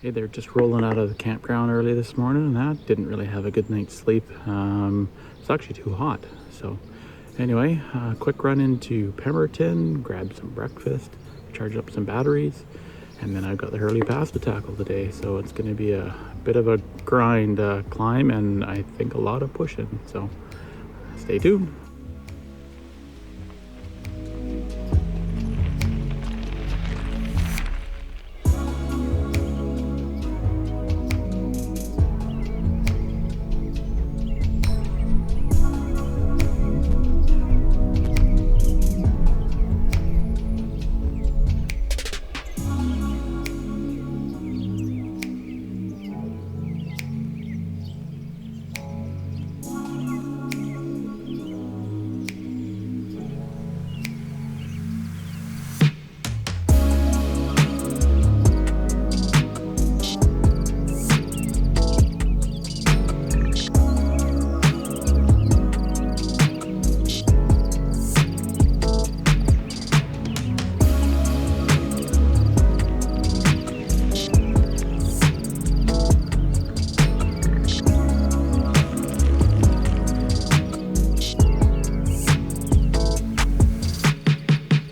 Hey, they're just rolling out of the campground early this morning, and that didn't really have a good night's sleep. It's actually too hot. So anyway, quick run into Pemberton, grab some breakfast, charge up some batteries, and then I've got the Hurley Pass to tackle today. So it's going to be a bit of a grind climb, and I think a lot of pushing. So stay tuned.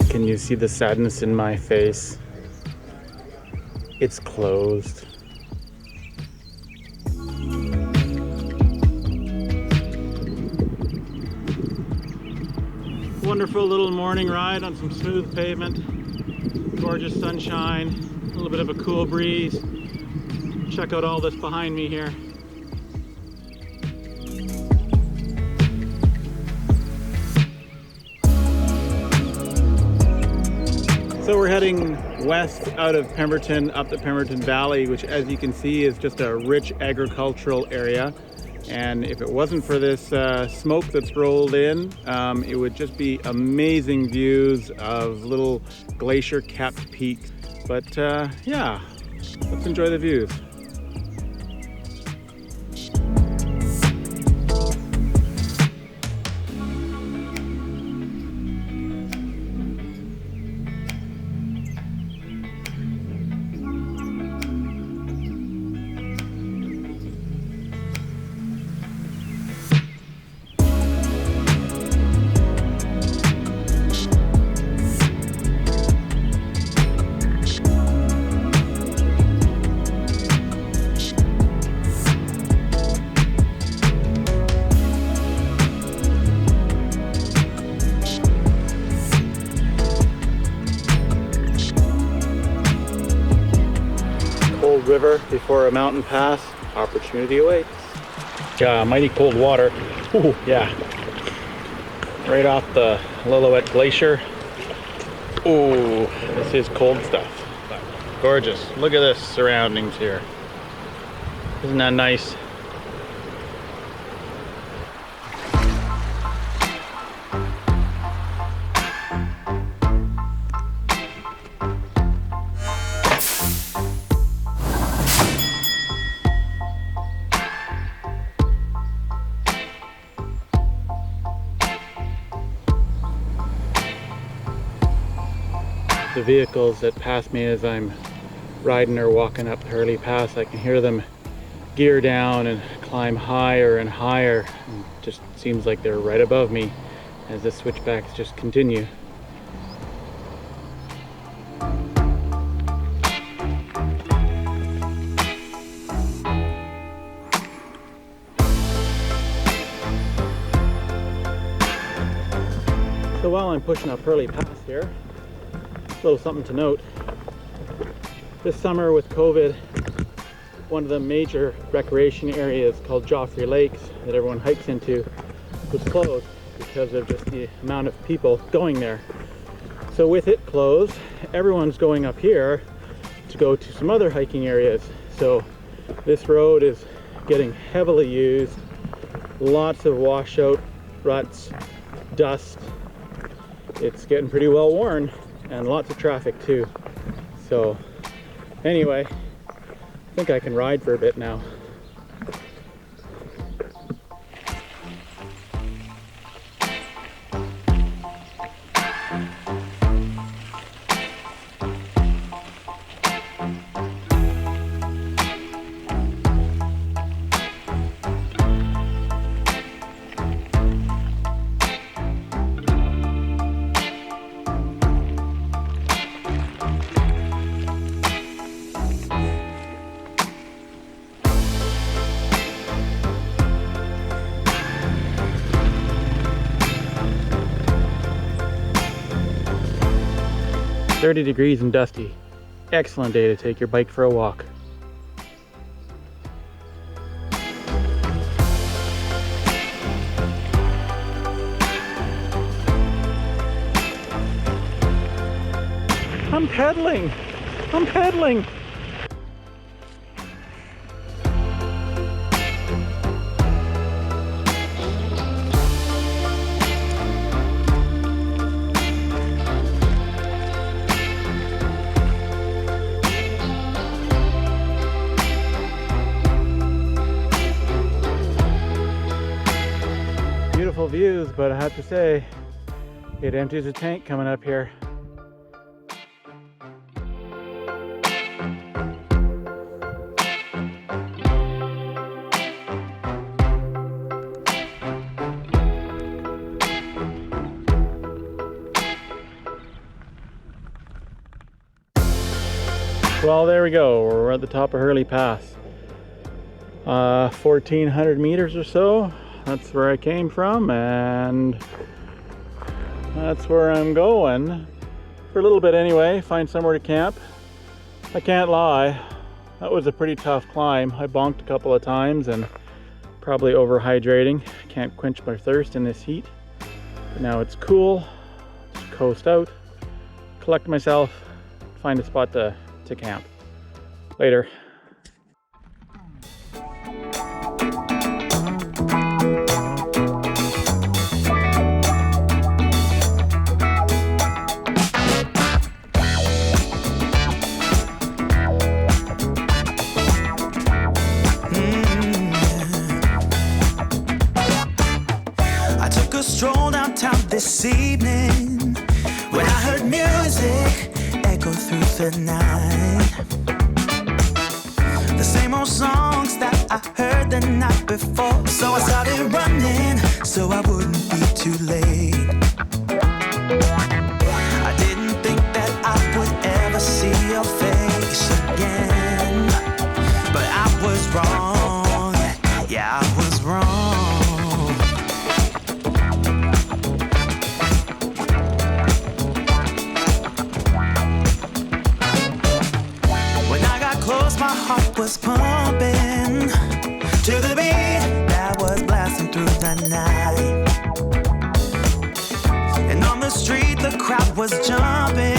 Can you see the sadness in my face? It's closed. Wonderful little morning ride on some smooth pavement. Gorgeous sunshine, a little bit of a cool breeze. Check out all this behind me here. So we're heading west out of Pemberton up the Pemberton Valley, which as you can see is just a rich agricultural area. And if it wasn't for this smoke that's rolled in, it would just be amazing views of little glacier capped peaks. But yeah, let's enjoy the views. River before a mountain pass, opportunity awaits. Mighty cold water. Ooh, yeah. Right off the Lillooet Glacier. Ooh, this is cold stuff. But gorgeous. Look at this surroundings here. Isn't that nice? The vehicles that pass me as I'm riding or walking up the Hurley Pass, I can hear them gear down and climb higher and higher. It just seems like they're right above me as the switchbacks just continue. So while I'm pushing up Hurley Pass here, a little something to note. This summer with COVID, one of the major recreation areas called Joffrey Lakes that everyone hikes into was closed because of just the amount of people going there. So with it closed, everyone's going up here to go to some other hiking areas. So this road is getting heavily used, lots of washout, ruts, dust. It's getting pretty well worn. And lots of traffic too. So anyway, I think I can ride for a bit now. 30 degrees and dusty. Excellent day to take your bike for a walk. I'm pedaling! I'm pedaling! Beautiful views, but I have to say, it empties the tank coming up here. Well, there we go. We're at the top of Hurley Pass. 1,400 meters or so. That's where I came from, and that's where I'm going. For a little bit anyway, find somewhere to camp. I can't lie, that was a pretty tough climb. I bonked a couple of times and probably overhydrating. Can't quench my thirst in this heat. But now it's cool. Just coast out, collect myself, find a spot to camp. Later. I took a stroll downtown this evening when I heard music echo through the night. The same old songs that I heard the night before. So I started running so I wouldn't be too late. I didn't think that I would ever see your face again, but I was wrong. Yeah, I was wrong. My heart was pumping to the beat that was blasting through the night. And on the street the crowd was jumping.